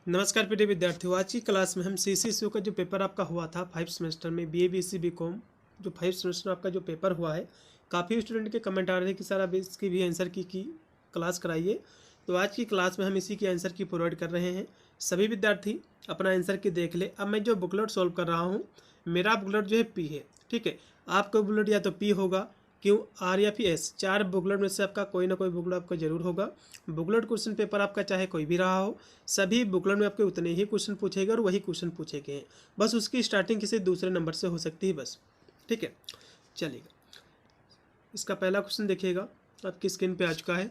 नमस्कार प्रिय विद्यार्थियों, आज की क्लास में हम CCSU का जो पेपर आपका हुआ था 5 सेमेस्टर में BA BSc BCom जो 5 सेमेस्टर में आपका जो पेपर हुआ है, काफ़ी स्टूडेंट के कमेंट आ रहे थे कि सर आप इसकी भी आंसर की क्लास कराइए। तो आज की क्लास में हम इसी की आंसर की प्रोवाइड कर रहे हैं। सभी विद्यार्थी अपना आंसर की देख ले। अब मैं जो बुकलेट सॉल्व कर रहा हूँ, मेरा बुकलेट जो है पी है, ठीक है। आपका बुकलेट या तो पी होगा, क्यों, आर या फिर एस, चार बुकलेट में से आपका कोई ना कोई बुकलेट आपका जरूर होगा। बुकलेट क्वेश्चन पेपर आपका चाहे कोई भी रहा हो, सभी बुकलेट में आपके उतने ही क्वेश्चन पूछेगा और वही क्वेश्चन पूछे गए हैं। बस उसकी स्टार्टिंग किसी दूसरे नंबर से हो सकती है, बस, ठीक है। चलिएगा, इसका पहला क्वेश्चन देखिएगा, आपकी स्क्रीन पे आ चुका है।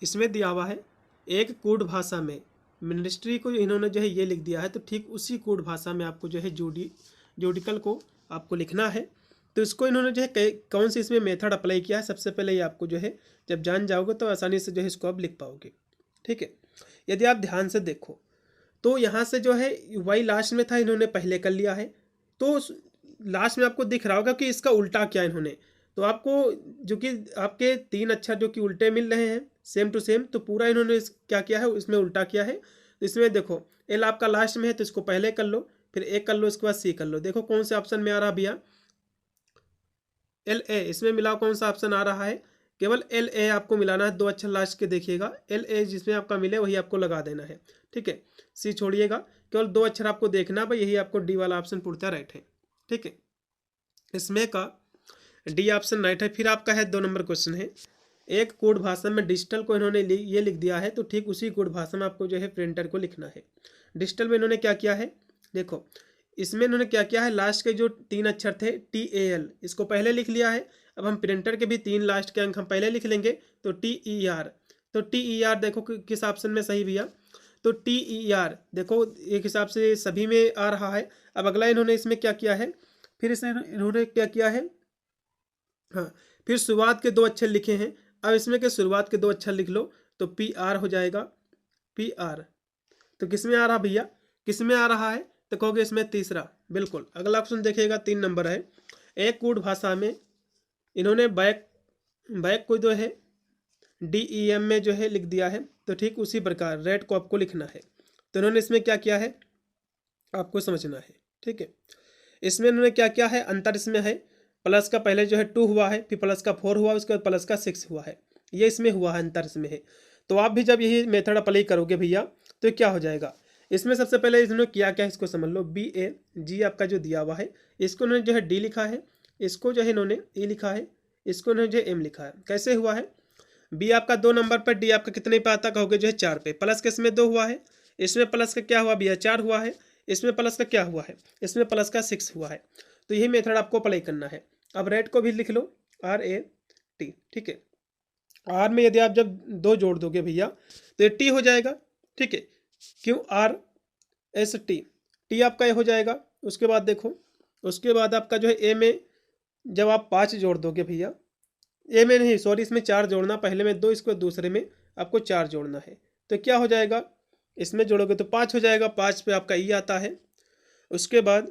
इसमें दिया हुआ है एक कोड भाषा में, मिनिस्ट्री को इन्होंने जो है ये लिख दिया है, तो ठीक उसी कोड भाषा में आपको जो है जोडिकल को आपको लिखना है। तो इसको इन्होंने जो है कौन सी इसमें मेथड अप्लाई किया है, सबसे पहले ये आपको जो है जब जान जाओगे तो आसानी से जो है इसको आप लिख पाओगे, ठीक है। यदि आप ध्यान से देखो तो यहाँ से जो है वाई लास्ट में था, इन्होंने पहले कर लिया है, तो लास्ट में आपको दिख रहा होगा कि इसका उल्टा क्या इन्होंने, तो आपको जो कि आपके तीन अक्षर जो कि उल्टे मिल रहे हैं सेम टू सेम, तो पूरा इन्होंने क्या किया है, इसमें उल्टा किया है। तो इसमें देखो एल आपका लास्ट में है, तो इसको पहले कर लो, फिर ए कर लो, इसके बाद सी कर लो। देखो कौन से ऑप्शन में आ रहा भैया, एल ए, इसमें मिला कौन सा ऑप्शन आ रहा है, केवल एल ए आपको मिलाना है, दो अक्षर लास्ट के देखिएगा, एल ए जिसमें आपका मिले वही आपको लगा देना है, ठीक है। सी छोड़िएगा, केवल दो अक्षर आपको देखना है, यही आपको डी वाला ऑप्शन पूछता राइट है, ठीक है। इसमें का डी ऑप्शन राइट है। फिर आपका है 2 नंबर क्वेश्चन है, एक कोड भाषा में डिजिटल को इन्होंने ये लिख दिया है, तो ठीक उसी कोड भाषा में आपको जो है प्रिंटर को लिखना है। डिजिटल में इन्होंने क्या किया है, देखो इसमें इन्होंने क्या किया है, लास्ट के जो तीन अक्षर थे TAL, इसको पहले लिख लिया है। अब हम प्रिंटर के भी तीन लास्ट के अंक हम पहले लिख लेंगे, तो TER, तो TER देखो किस ऑप्शन में सही भैया, तो TER देखो एक हिसाब से सभी में आ रहा है। अब अगला इन्होंने इसमें क्या किया है, फिर इसमें इन्होंने क्या किया है, हाँ, फिर शुरुआत के दो अक्षर लिखे हैं। अब इसमें के शुरुआत के दो अक्षर लिख लो, तो PR हो जाएगा, PR। तो किस में आ रहा भैया, किस में आ रहा है, तो कहोगे इसमें तीसरा, बिल्कुल। अगला ऑप्शन देखिएगा 3 नंबर है, एक कोड भाषा में इन्होंने बैक को जो है DEM में जो है लिख दिया है, तो ठीक उसी प्रकार रेड को आपको लिखना है। तो इन्होंने इसमें क्या किया है आपको समझना है, ठीक है। इसमें इन्होंने क्या किया है, अंतर इसमें है, प्लस का पहले जो है 2 हुआ है, फिर प्लस का 4 हुआ, उसके बाद प्लस का 6 हुआ है, ये इसमें हुआ है, अंतर इसमें है। तो आप भी जब यही मेथड अप्लाई करोगे भैया, तो क्या हो जाएगा, इसमें सबसे पहले इन्होंने किया क्या, इसको समझ लो, BAG आपका जो दिया हुआ है, इसको इन्होंने जो है D लिखा है, इसको जो है इन्होंने E लिखा है, इसको इन्होंने जो M लिखा है। कैसे हुआ है, B आपका 2 नंबर पर, D आपका कितने पे आता, कहोगे जो है 4 पे, प्लस के इसमें 2 हुआ है, इसमें प्लस का क्या हुआ भैया 4 हुआ है, इसमें प्लस का क्या हुआ है, इसमें प्लस का 6 हुआ है। तो यही मेथड आपको अप्लाई करना है। अब रेड को भी लिख लो, RAT, ठीक है। आर में यदि आप जब 2 जोड़ दोगे भैया, तो ये T हो जाएगा, ठीक है। क्यों, RST, T आपका ये हो जाएगा। उसके बाद देखो, उसके बाद आपका जो है ए में जब आप 5 जोड़ दोगे भैया, ए में नहीं सॉरी, इसमें 4 जोड़ना, पहले में 2, इसको दूसरे में आपको 4 जोड़ना है, तो क्या हो जाएगा, इसमें जोड़ोगे तो 5 हो जाएगा, 5 पे आपका ई आता है। उसके बाद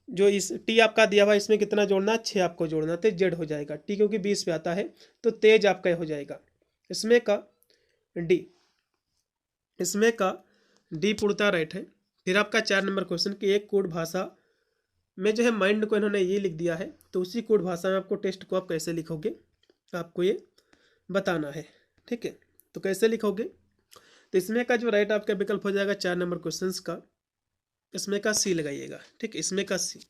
जो इस टी आपका दिया हुआ, इसमें कितना जोड़ना, 6 आपको जोड़ना, तो जेड हो जाएगा, टी क्योंकि 20 पे आता है, तो तेज आपका हो जाएगा। इसमें का डी, इसमें का डी पूर्णतः राइट है। फिर आपका 4 नंबर क्वेश्चन कि एक कोड भाषा में जो है माइंड को इन्होंने ये लिख दिया है, तो उसी कोड भाषा में आपको टेस्ट को आप कैसे लिखोगे, आपको ये बताना है, ठीक है। तो कैसे लिखोगे, तो इसमें का जो राइट आपका विकल्प हो जाएगा 4 नंबर क्वेश्चन का, इसमें का सी लगाइएगा, ठीक, इसमें का सी।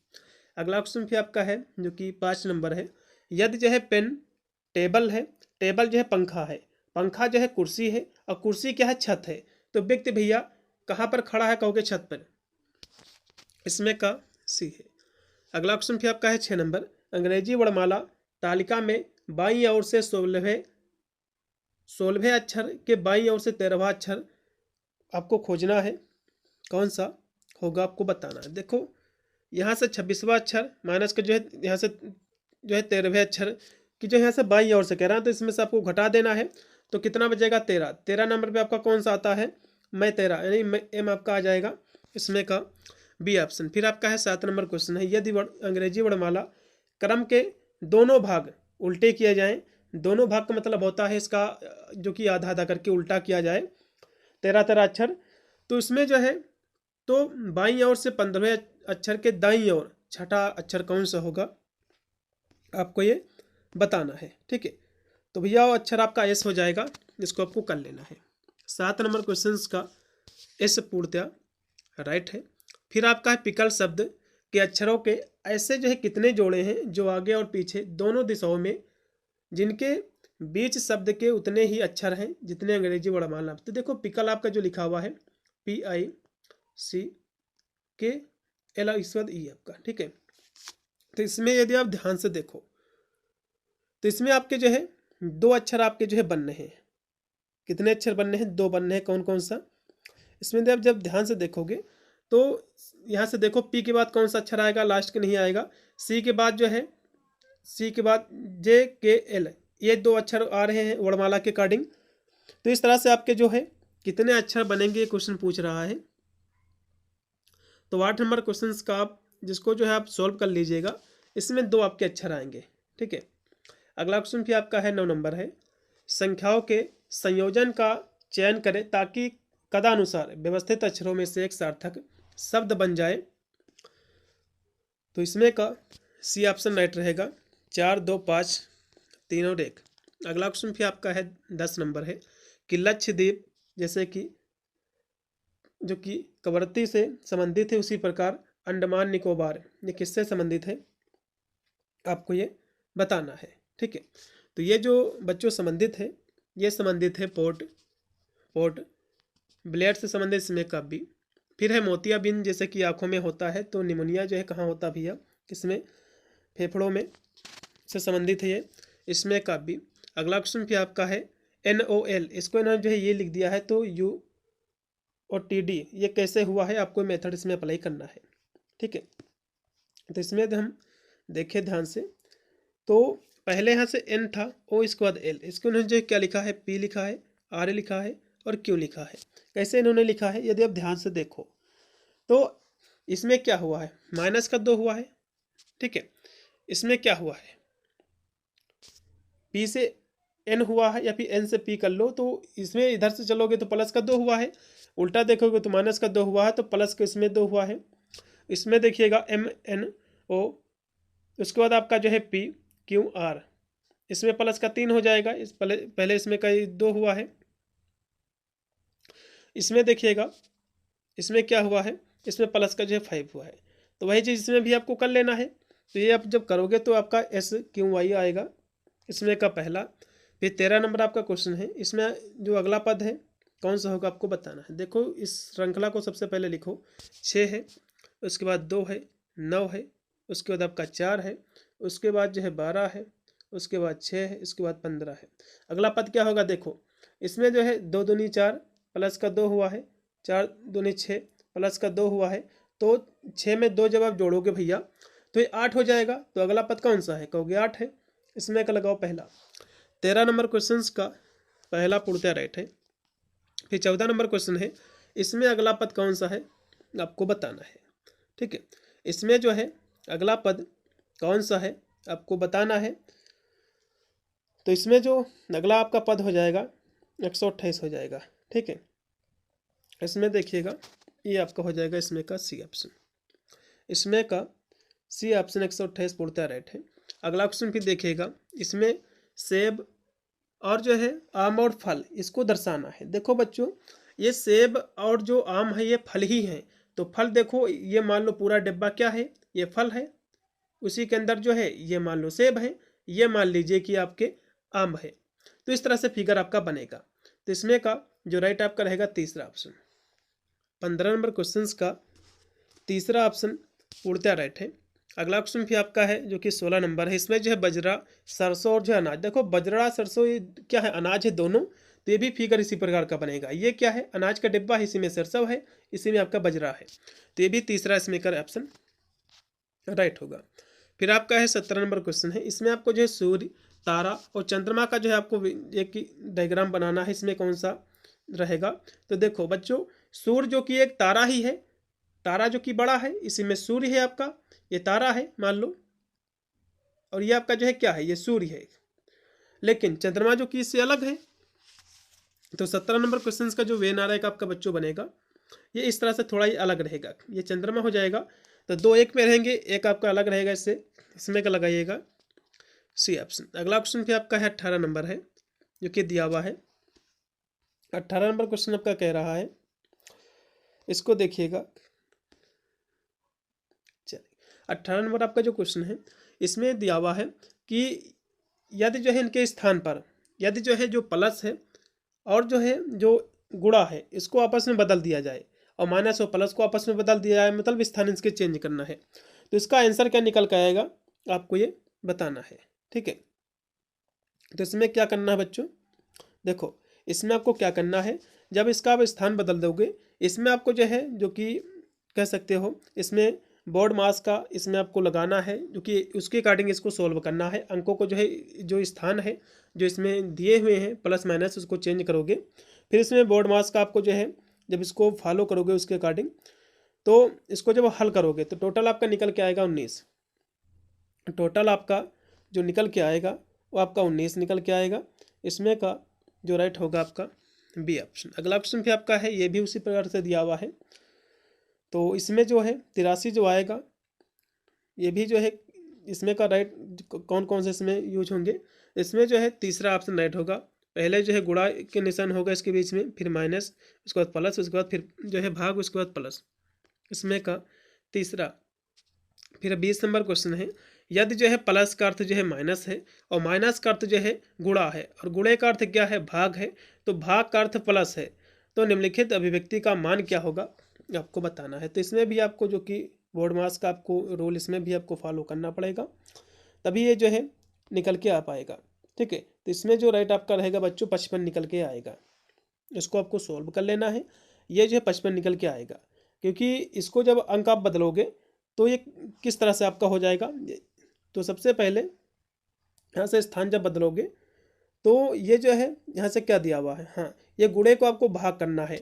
अगला क्वेश्चन फिर आपका है जो कि 5 नंबर है, यदि जो है पेन टेबल है, टेबल जो है पंखा है, पंखा जो है कुर्सी है, और कुर्सी क्या है छत है, तो व्यक्ति भैया कहाँ पर खड़ा है, कहोगे छत पर, इसमें का सी है। अगला क्वेश्चन फिर आपका है 6 नंबर, अंग्रेजी वर्णमाला तालिका में बाईं ओर से 16वें अक्षर के बाईं ओर से 13वां अक्षर आपको खोजना है, कौन सा होगा आपको बताना है। देखो यहाँ से 26वां अक्षर माइनस का जो है, यहाँ से जो है 13वें अक्षर की जो यहाँ से बाईं ओर से कह रहा है, तो इसमें से आपको घटा देना है, तो कितना बचेगा 13। 13 नंबर पे आपका कौन सा आता है, मैं 13, यानी एम आपका आ जाएगा, इसमें का बी ऑप्शन। फिर आपका है 7 नंबर क्वेश्चन है, यदि अंग्रेजी वर्णमाला क्रम के दोनों भाग उल्टे किए जाएँ, दोनों भाग का मतलब होता है इसका जो कि आधा आधा करके उल्टा किया जाए, 13 13 अक्षर, तो इसमें जो है तो बाईं ओर से 15वें अक्षर के दाईं ओर छठा अक्षर कौन सा होगा आपको ये बताना है। ठीक है, तो भैया वो अक्षर आपका एस हो जाएगा, इसको आपको कर लेना है। 7 नंबर क्वेश्चन का एस पूर्णतया राइट है। फिर आपका है पिकल शब्द के अक्षरों के ऐसे जो है कितने जोड़े हैं जो आगे और पीछे दोनों दिशाओं में जिनके बीच शब्द के उतने ही अक्षर हैं जितने अंग्रेजी वर्णमाला। तो देखो पिकल आपका जो लिखा हुआ है PICKL इसके बाद ई आपका। ठीक है, तो इसमें यदि आप ध्यान से देखो तो इसमें आपके जो है 2 अक्षर आपके जो है बनने हैं। कितने अक्षर बनने हैं? 2 बनने हैं। कौन कौन सा? इसमें जब ध्यान से देखोगे तो यहाँ से देखो पी के बाद कौन सा अक्षर आएगा? लास्ट के नहीं आएगा। सी के बाद जो है सी के बाद JKL, ये 2 अक्षर आ रहे हैं वर्णमाला के अकॉर्डिंग। तो इस तरह से आपके जो है कितने अक्षर बनेंगे ये क्वेश्चन पूछ रहा है। तो 8 नंबर क्वेश्चन का आप जिसको जो है आप सॉल्व कर लीजिएगा, इसमें 2 आपके अक्षर आएंगे। ठीक है, अगला क्वेश्चन भी आपका है 9 नंबर है, संख्याओं के संयोजन का चयन करें ताकि कदानुसार व्यवस्थित अक्षरों में से एक सार्थक शब्द बन जाए। तो इसमें का सी ऑप्शन राइट रहेगा, 4 2 5 3 और 1। अगला क्वेश्चन भी आपका है 10 नंबर है कि लक्षद्वीप जैसे कि जो कि कवरत्ती से संबंधित है उसी प्रकार अंडमान निकोबार ये किससे संबंधित है आपको ये बताना है। ठीक है, तो ये जो बच्चों संबंधित है ये संबंधित है पोर्ट ब्लेयर से संबंधित इसमें कब भी। फिर है मोतियाबिंद जैसे कि आँखों में होता है, तो निमोनिया जो है कहाँ होता भैया? किसमें? फेफड़ों में से संबंधित है ये, इसमें कब भी। अगला क्वेश्चन भी आपका है NOL, इसको इन्होंने जो है ये लिख दिया है, तो U और TD ये कैसे हुआ है आपको मेथड इसमें अप्लाई करना है। ठीक है, तो इसमें हम देखें ध्यान से तो पहले यहाँ से N था, O इसके बाद L, इसको इन्होंने जो क्या लिखा है? P लिखा है, R लिखा है और Q लिखा है। कैसे इन्होंने लिखा है यदि आप ध्यान से देखो तो इसमें क्या हुआ है? माइनस का 2 हुआ है। ठीक है, इसमें क्या हुआ है? P से N हुआ है या फिर N से P कर लो, तो इसमें इधर से चलोगे तो प्लस का 2 हुआ है, उल्टा देखोगे तो माइनस का 2 हुआ है, तो प्लस का इसमें 2 हुआ है। इसमें देखिएगा MNO, उसके बाद आपका जो है PQR, इसमें प्लस का 3 हो जाएगा। इस पहले इसमें का 2 हुआ है। इसमें देखिएगा इसमें क्या हुआ है? इसमें प्लस का जो है 5 हुआ है। तो वही चीज़ इसमें भी आपको कर लेना है। तो ये आप जब करोगे तो आपका SQY आएगा इसमें का पहला। फिर 13 नंबर आपका क्वेश्चन है, इसमें जो अगला पद है कौन सा होगा आपको बताना है। देखो इस श्रृंखला को सबसे पहले लिखो, 6 है, उसके बाद 2 है, 9 है, उसके बाद आपका 4 है, उसके बाद जो है 12 है, उसके बाद 6 है, इसके बाद 15 है। अगला पद क्या होगा? देखो इसमें जो है 2 दूनी 4 प्लस का 2 हुआ है, 4 दूनी 6 प्लस का 2 हुआ है, तो 6 में 2 जब आप जोड़ोगे भैया तो ये 8 हो जाएगा। तो अगला पद कौन सा है? कहोगे 8 है, इसमें का लगाओ पहला। 13 नंबर क्वेश्चन का पहला पूर्णतया राइट है। फिर 14 नंबर क्वेश्चन है, इसमें अगला पद कौन सा है आपको बताना है। ठीक है, इसमें जो है अगला पद कौन सा है आपको बताना है। तो इसमें जो अगला आपका पद हो जाएगा 128 हो जाएगा। ठीक है, इसमें देखिएगा ये आपका हो जाएगा इसमें का सी ऑप्शन, इसमें का सी ऑप्शन 128 पूर्णतया राइट है। अगला क्वेश्चन फिर देखिएगा, इसमें सेब और जो है आम और फल इसको दर्शाना है। देखो बच्चों ये सेब और जो आम है ये फल ही हैं, तो फल देखो ये मान लो पूरा डिब्बा क्या है? ये फल है, उसी के अंदर जो है ये मान लो सेब है, ये मान लीजिए कि आपके आम है। तो इस तरह से फिगर आपका बनेगा। तो इसमें का जो राइट आपका रहेगा तीसरा ऑप्शन। 15 नंबर क्वेश्चन का तीसरा ऑप्शन पूर्णतया राइट है। अगला क्वेश्चन भी आपका है जो कि 16 नंबर है, इसमें जो है बजरा सरसों और जो है अनाज। देखो बजरा सरसों ये क्या है? अनाज है दोनों, तो ये भी फिगर इसी प्रकार का बनेगा। ये क्या है? अनाज का डिब्बा है, इसी में सरसों है, इसी में आपका बजरा है, तो ये भी तीसरा इसमें का ऑप्शन राइट होगा। फिर आपका है 17 नंबर क्वेश्चन है, इसमें आपको जो है सूर्य, तारा और चंद्रमा का जो है आपको एक डायग्राम बनाना है। इसमें कौन सा रहेगा? तो देखो बच्चों सूर्य जो कि एक तारा ही है, तारा जो कि बड़ा है, इसी में सूर्य है आपका, ये तारा है मान लो, और ये आपका जो है क्या है? ये सूर्य है, लेकिन चंद्रमा जो कि इससे अलग है। तो 17 नंबर क्वेश्चन का जो वेन आ रहा है आपका बच्चों बनेगा ये इस तरह से थोड़ा ही अलग रहेगा, ये चंद्रमा हो जाएगा। तो दो एक में रहेंगे, एक आपका अलग रहेगा इससे, इसमें का लगाइएगा सी ऑप्शन। अगला क्वेश्चन भी आपका है 18 नंबर है जो कि दिया हुआ है। 18 नंबर क्वेश्चन आपका कह रहा है, इसको देखिएगा। चलिए 18 नंबर आपका जो क्वेश्चन है इसमें दिया हुआ है कि यदि जो है इनके स्थान पर यदि जो है जो प्लस है और जो है जो गुणा है इसको आपस में बदल दिया जाए और माइनस और प्लस को आपस में बदल दिया जाए, मतलब स्थान इसके चेंज करना है, तो इसका आंसर क्या निकल के आएगा आपको ये बताना है। ठीक है, तो इसमें क्या करना है बच्चों, देखो इसमें आपको क्या करना है, जब इसका आप स्थान बदल दोगे इसमें आपको जो है जो कि कह सकते हो इसमें बोर्ड मास का इसमें आपको लगाना है, जो कि उसके अकॉर्डिंग इसको सॉल्व करना है। अंकों को जो है जो स्थान है जो इसमें दिए हुए हैं प्लस माइनस उसको चेंज करोगे, फिर इसमें बोर्ड मास का आपको जो है जब इसको फॉलो करोगे उसके अकॉर्डिंग, तो इसको जब हल करोगे तो टोटल आपका निकल के आएगा 19। टोटल आपका जो निकल के आएगा वो आपका 19 निकल के आएगा। इसमें का जो राइट होगा आपका बी ऑप्शन। अगला ऑप्शन भी आपका है, ये भी उसी प्रकार से दिया हुआ है। तो इसमें जो है 83 जो आएगा ये भी जो है इसमें का राइट कौन कौन से इसमें यूज होंगे, इसमें जो है तीसरा ऑप्शन राइट होगा। पहले जो है गुणा के निशान होगा इसके बीच में, फिर माइनस, उसके बाद प्लस, उसके बाद फिर जो है भाग, उसके बाद प्लस, इसमें का तीसरा। फिर 20 नंबर क्वेश्चन है, यदि जो है प्लस का अर्थ जो है माइनस है और माइनस का अर्थ जो है गुणा है और गुणे का अर्थ क्या है भाग है, तो भाग का अर्थ प्लस है, तो निम्नलिखित अभिव्यक्ति का मान क्या होगा आपको बताना है। तो इसमें भी आपको जो कि बोर्ड मास का आपको रोल इसमें भी आपको फॉलो करना पड़ेगा, तभी ये जो है निकल के आ पाएगा। ठीक है, तो इसमें जो राइट आपका रहेगा बच्चों 55 निकल के आएगा। इसको आपको सॉल्व कर लेना है, ये जो है 55 निकल के आएगा, क्योंकि इसको जब अंक आप बदलोगे तो ये किस तरह से आपका हो जाएगा। तो सबसे पहले यहाँ से स्थान जब बदलोगे तो ये जो है यहाँ से क्या दिया हुआ है, हाँ ये गुणे को आपको भाग करना है,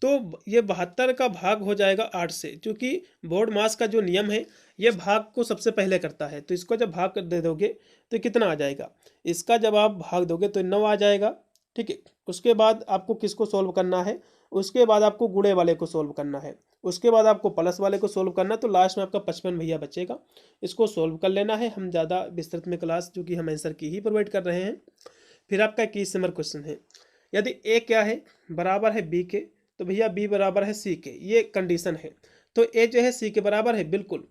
तो ये 72 का भाग हो जाएगा 8 से, क्योंकि बोर्ड मास का जो नियम है ये भाग को सबसे पहले करता है। तो इसको जब भाग कर दे दोगे तो कितना आ जाएगा, इसका जब आप भाग दोगे तो 9 आ जाएगा। ठीक है, उसके बाद आपको किसको सॉल्व करना है, उसके बाद आपको गुणे वाले को सॉल्व करना है, उसके बाद आपको प्लस वाले को सॉल्व करना, तो लास्ट में आपका 55 भैया बचेगा। इसको सॉल्व कर लेना है, हम ज़्यादा विस्तृत में क्लास जो कि हम आंसर की ही प्रोवाइड कर रहे हैं। फिर आपका 21 नंबर क्वेश्चन है, यदि ए क्या है बराबर है बी के, तो भैया बी बराबर है सी के, ये कंडीशन है। तो ए जो है सी के बराबर है बिल्कुल,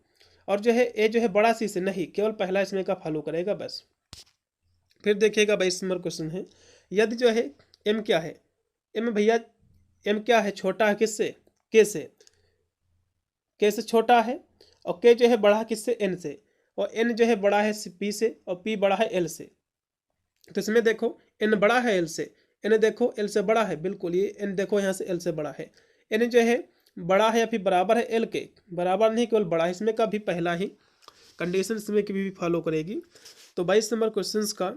और जो है ए जो है बड़ा सी से नहीं, केवल पहला इसमें का फॉलो करेगा बस। फिर देखिएगा 22 नंबर क्वेश्चन है, यदि जो है एम क्या है, एम भैया एम क्या है छोटा है किससे, के से, के से छोटा है, और के जो है बड़ा है किससे, एन से, और एन जो है बड़ा है पी से, और पी बड़ा है एल से। तो इसमें देखो एन बड़ा है एल से, एन देखो एल से बड़ा है, बिल्कुल ये एन देखो यहाँ से एल से बड़ा है। एन जो है बड़ा है या फिर बराबर है एल के, बराबर नहीं केवल बड़ा है, इसमें का भी पहला ही कंडीशन इसमें की भी फॉलो करेगी। तो 22 नंबर क्वेश्चन का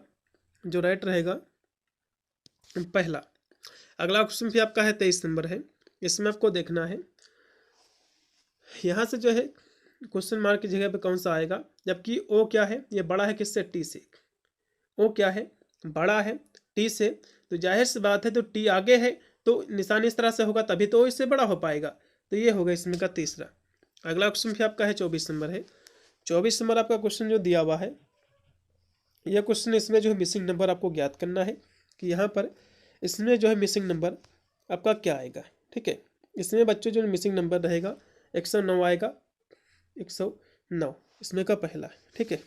जो राइट रहेगा पहला। अगला क्वेश्चन भी आपका है 23 नंबर है, इसमें आपको देखना है यहाँ से जो है क्वेश्चन मार्क की जगह पे कौन सा आएगा, जबकि ओ क्या है ये बड़ा है किससे, टी से, ओ क्या है बड़ा है टी से, तो जाहिर सी बात है तो टी आगे है तो निशान इस तरह से होगा तभी तो इससे बड़ा हो पाएगा, तो ये होगा इसमें का तीसरा। अगला क्वेश्चन भी आपका है 24 नंबर है। 24 नंबर आपका क्वेश्चन जो दिया हुआ है यह क्वेश्चन, इसमें जो है मिसिंग नंबर आपको ज्ञात करना है कि यहाँ पर इसमें जो है मिसिंग नंबर आपका क्या आएगा। ठीक है, इसमें बच्चों जो मिसिंग नंबर रहेगा 109 आएगा, 109 इसमें का पहला। ठीक है,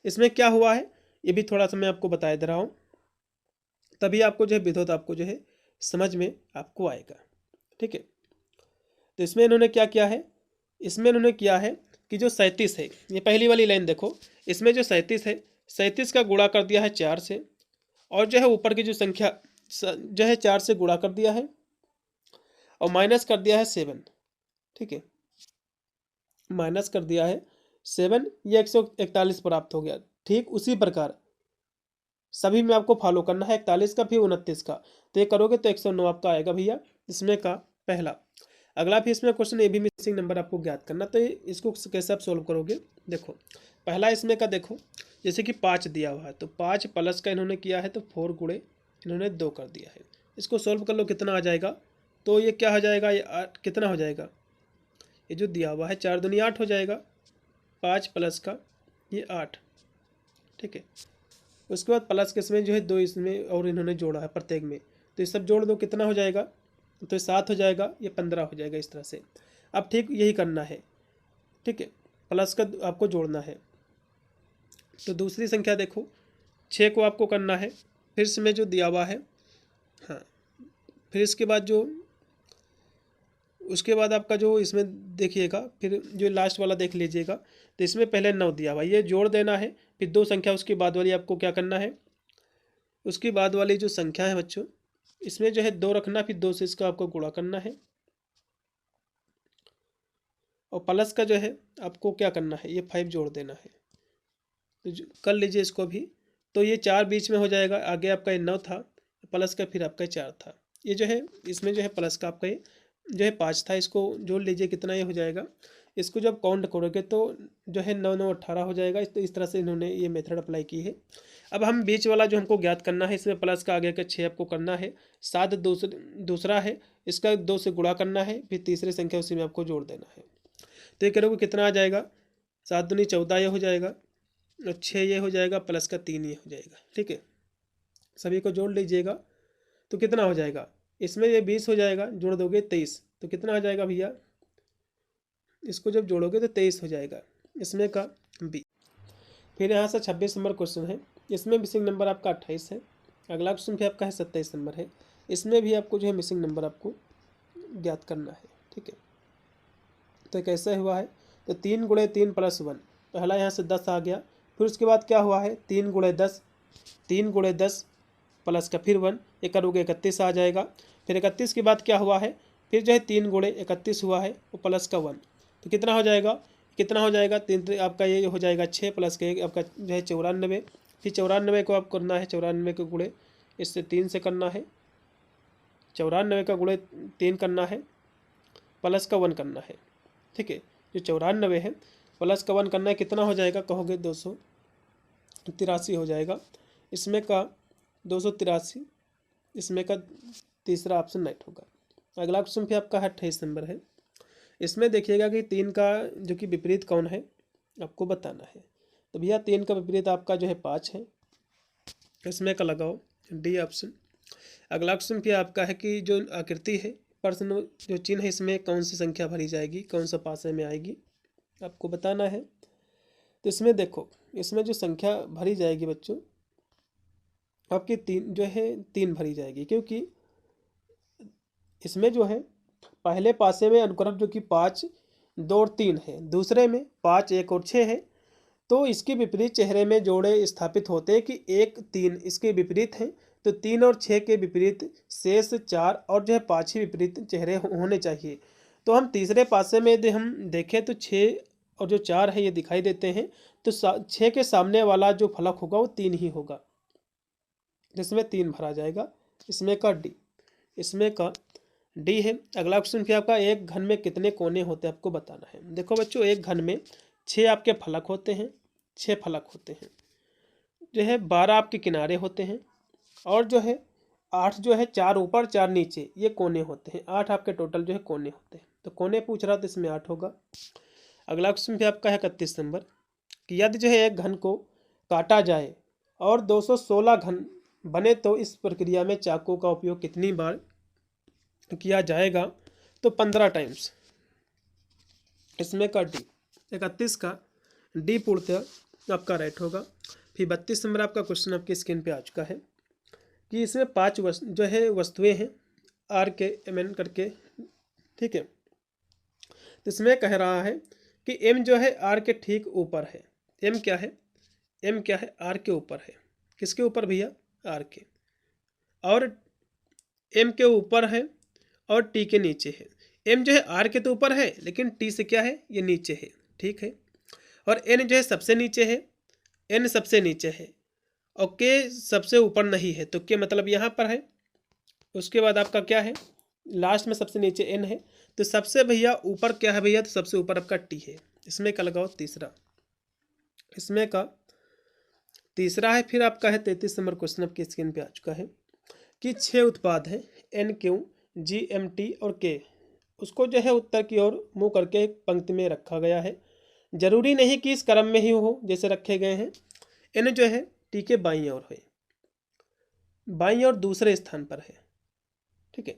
इसमें क्या हुआ है ये भी थोड़ा सा मैं आपको बता दे रहा हूँ, तभी आपको जो है विधोत आपको जो है समझ में आपको आएगा। ठीक है, तो इसमें इन्होंने क्या किया है, इसमें इन्होंने किया है कि जो 37 है, ये पहली वाली लाइन देखो, इसमें जो 37 है 37 का गुणा कर दिया है 4 से, और जो है ऊपर की जो संख्या जो है 4 से गुणा कर दिया है और माइनस कर दिया है 7। ठीक है, माइनस कर दिया है 7, ये 141 प्राप्त हो गया। ठीक उसी प्रकार सभी में आपको फॉलो करना है, 41 का फिर 29 का, तो ये करोगे तो 109 आपका आएगा भैया इसमें का पहला। अगला भी इसमें क्वेश्चन ए भी मिसिंग नंबर आपको ज्ञात करना, तो इसको कैसे आप सोल्व करोगे, देखो पहला इसमें का देखो जैसे कि 5 दिया हुआ है, तो 5 प्लस का इन्होंने किया है तो 4 गुणे इन्होंने 2 कर दिया है, इसको सोल्व कर लो कितना आ जाएगा तो ये क्या हो जाएगा, ये कितना हो जाएगा, ये जो दिया हुआ है 4 दूनी 8 हो जाएगा, 5 प्लस का ये 8, ठीक है। उसके बाद प्लस के इसमें जो है 2 इसमें और इन्होंने जोड़ा है प्रत्येक में, तो ये सब जोड़ दो कितना हो जाएगा, तो ये 7 हो जाएगा, ये 15 हो जाएगा इस तरह से। अब ठीक यही करना है, ठीक है, प्लस का आपको जोड़ना है। तो दूसरी संख्या देखो 6 को आपको करना है, फिर इसमें जो दिया हुआ है, हाँ, फिर इसके बाद जो उसके बाद आपका जो इसमें देखिएगा, फिर जो लास्ट वाला देख लीजिएगा, तो इसमें पहले 9 दिया हुआ, ये जोड़ देना है, फिर 2 संख्या उसके बाद वाली आपको क्या करना है, उसके बाद वाली जो संख्या है बच्चों, इसमें जो है 2 रखना, फिर 2 से इसका आपको गुणा करना है, और प्लस का जो है आपको क्या करना है, ये 5 जोड़ देना है। तो कर लीजिए इसको भी, तो ये 4 बीच में हो जाएगा, आगे आपका ये 9 था, प्लस का फिर आपका 4 था, ये जो है इसमें जो है प्लस का आपका ये जो है 5 था, इसको जोड़ लीजिए कितना ये हो जाएगा। इसको जब काउंट करोगे तो जो है 9 9 18 हो जाएगा। तो इस तरह से इन्होंने ये मेथड अप्लाई की है। अब हम बीच वाला जो हमको ज्ञात करना है, इसमें प्लस का आगे का 6 आपको करना है, 7 दूसरा है, इसका 2 से गुणा करना है, फिर तीसरी संख्या उसी में आपको जोड़ देना है। तो ये करोगे कितना आ जाएगा, 7 दूनी 14 ये हो जाएगा, और 6 ये हो जाएगा, प्लस का 3 ये हो जाएगा, ठीक है। सभी को जोड़ लीजिएगा तो कितना हो जाएगा, इसमें ये 20 हो जाएगा, जोड़ दोगे 23, तो कितना हो जाएगा भैया, इसको जब जोड़ोगे तो 23 हो जाएगा, इसमें का बी। फिर यहाँ से 26 नंबर क्वेश्चन है, इसमें मिसिंग नंबर आपका 28 है। अगला क्वेश्चन भी आपका है 27 नंबर है, इसमें भी आपको जो है मिसिंग नंबर आपको ज्ञात करना है, ठीक है। तो कैसे हुआ है, तो 3 × 3 + 1, पहला यहाँ से 10 आ गया, फिर उसके बाद क्या हुआ है 3 × 10, 3 × 10 प्लस का फिर 1, ये करोगे 31 आ जाएगा। फिर 31 के बाद क्या हुआ है, फिर जो है 3 × 31 हुआ है, वो प्लस का 1, तो कितना हो जाएगा, कितना हो जाएगा 3 आपका ये हो जाएगा 6 प्लस का 1 आपका जो है 94। फिर 94 को आप करना है, 94 को गुणे इससे 3 से करना है, 94 का गुणे 3 करना है, प्लस का 1 करना है, ठीक है। जो 94 है प्लस का 1 करना है, कितना हो जाएगा कहोगे 283 हो जाएगा, इसमें का 283, इसमें का तीसरा ऑप्शन राइट होगा। अगला क्वेश्चन भी आपका 28 नंबर है, इसमें देखिएगा कि 3 का जो कि विपरीत कौन है आपको बताना है। तो भैया 3 का विपरीत आपका जो है 5 है, इसमें का लगाओ डी ऑप्शन। अगला क्वेश्चन भी आपका है कि जो आकृति है, प्रश्न जो चिन्ह है, इसमें कौन सी संख्या भरी जाएगी, कौन सा पासे में आएगी आपको बताना है। तो इसमें देखो, इसमें जो संख्या भरी जाएगी बच्चों आपकी 3 जो है 3 भरी जाएगी, क्योंकि इसमें जो है पहले पासे में अनुक्रम जो कि 5 2 और 3 है, दूसरे में 5 1 और 6 है, तो इसके विपरीत चेहरे में जोड़े स्थापित होते हैं कि 1 3 इसके विपरीत हैं, तो 3 और 6 के विपरीत शेष 4 और जो है 5 ही विपरीत चेहरे होने चाहिए। तो हम तीसरे पासे में यदि हम देखें तो 6 और जो 4 है ये दिखाई देते हैं, तो 6 के सामने वाला जो फलक होगा वो 3 ही होगा, जिसमें 3 भरा जाएगा, इसमें का डी, इसमें का डी है। अगला क्वेश्चन फिर आपका एक घन में कितने कोने होते हैं आपको बताना है। देखो बच्चों, एक घन में 6 आपके फलक होते हैं, 6 फलक होते हैं, जो है 12 आपके किनारे होते हैं, और जो है 8 जो है 4 ऊपर 4 नीचे ये कोने होते हैं, 8 आपके टोटल जो है कोने होते हैं। तो कोने पूछ रहा तो इसमें 8 होगा। अगला क्वेश्चन भी आपका है 31 नंबर, कि यदि जो है एक घन को काटा जाए और 216 घन बने तो इस प्रक्रिया में चाकू का उपयोग कितनी बार किया जाएगा, तो 15 टाइम्स, इसमें का डी। 31 का डी पूर्णतः आपका राइट होगा। फिर 32 नंबर आपका क्वेश्चन आपकी स्क्रीन पे आ चुका है, कि इसमें 5 जो है वस्तुएं हैं आर के एम एन करके, ठीक है। तो इसमें कह रहा है कि एम जो है आर के ठीक ऊपर है, एम क्या है, एम क्या है आर के ऊपर है, किसके ऊपर भैया, आर के, और एम के ऊपर है और टी के नीचे है। एम जो है आर के तो ऊपर है, लेकिन टी से क्या है ये नीचे है, ठीक है। और एन जो है सबसे नीचे है, एन सबसे नीचे है, और के सबसे ऊपर नहीं है, तो के मतलब यहाँ पर है। उसके बाद आपका क्या है, लास्ट में सबसे नीचे एन है, तो सबसे भैया ऊपर क्या है भैया, तो सबसे ऊपर आपका टी है, इसमें का लगाओ तीसरा, इसमें का तीसरा है। फिर आपका है 33 नंबर क्वेश्चन आपकी स्क्रीन पे आ चुका है, कि 6 उत्पाद हैं, एन क्यू GMT और K, उसको जो है उत्तर की ओर मुंह करके एक पंक्ति में रखा गया है। जरूरी नहीं कि इस क्रम में ही हो जैसे रखे गए हैं। N जो है T के बाईं ओर है, बाईं ओर दूसरे स्थान पर है, ठीक है।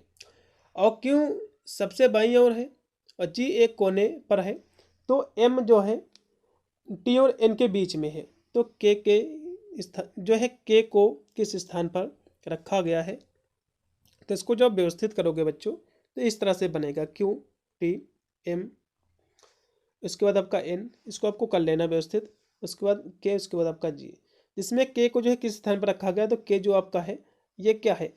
और Q सबसे बाईं ओर है और G एक कोने पर है, तो M जो है T और N के बीच में है, तो K के स्थान जो है K को किस स्थान पर रखा गया है। तो इसको जब व्यवस्थित करोगे बच्चों तो इस तरह से बनेगा Q T M, इसके बाद आपका N, इसको आपको कर लेना व्यवस्थित, उसके बाद K, उसके बाद आपका G। जिसमें K को जो है किस स्थान पर रखा गया, तो K जो आपका है ये क्या है,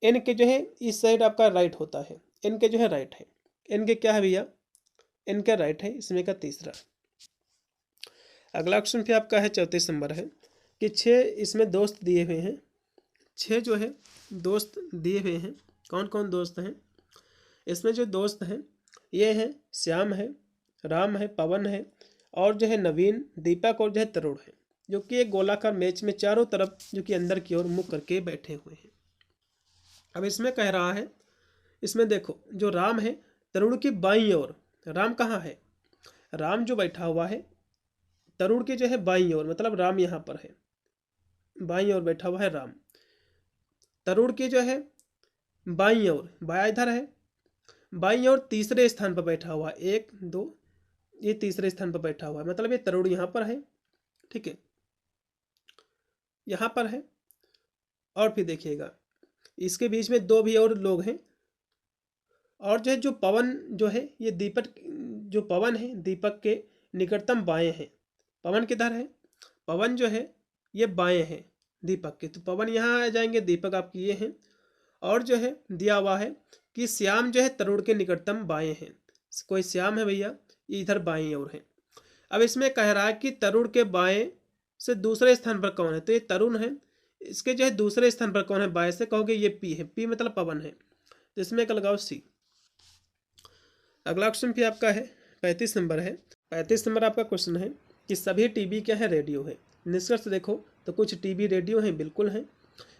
N के जो है इस साइड आपका राइट होता है, N के जो है राइट है, N के क्या है भैया, N का राइट है, इसमें का तीसरा। अगला क्वेश्चन फिर आपका है 34 नंबर है कि 6 इसमें दोस्त दिए हुए हैं, 6 जो है दोस्त दिए हुए हैं। कौन कौन दोस्त हैं, इसमें जो दोस्त हैं ये हैं श्याम है, राम है, पवन है और जो है नवीन, दीपक और जो है तरुण है, जो कि एक गोलाकार मेज में चारों तरफ जो कि अंदर की ओर मुख करके बैठे हुए हैं। अब इसमें कह रहा है, इसमें देखो जो राम है तरुण की बाईं ओर, राम कहाँ है, राम जो बैठा हुआ है तरुण की जो है बाईं ओर, मतलब राम यहाँ पर है, बाईं ओर बैठा हुआ है राम। तरुण की जो है बाईं ओर, बाया इधर है, बाईं ओर तीसरे स्थान पर बैठा हुआ है, 1 2, ये तीसरे स्थान पर बैठा हुआ है, मतलब ये तरुण यहाँ पर है, ठीक है, यहाँ पर है। और फिर देखिएगा इसके बीच में 2 भी और लोग हैं, और जो है जो पवन जो है ये दीपक, जो पवन है दीपक के निकटतम बाएं हैं। पवन किधर है, पवन जो है ये बाएं हैं दीपक के, तो पवन यहाँ आ जाएंगे, दीपक आपकी ये हैं। और जो है दिया हुआ है कि श्याम जो है तरुण के निकटतम बाएं हैं, कोई श्याम है भैया, ये इधर बाएं ओर है। अब इसमें कह रहा है कि तरुण के बाएं से दूसरे स्थान पर कौन है, तो ये तरुण है, इसके जो है दूसरे स्थान पर कौन है बाएं से, कहोगे ये पी है, पी मतलब पवन है, तो इसमें का लगाओ सी। अगला क्वेश्चन भी आपका है 35 नंबर है, 35 नंबर आपका क्वेश्चन है कि सभी टीवी क्या है, रेडियो है। निष्कर्ष देखो तो कुछ टीवी रेडियो हैं, बिल्कुल हैं,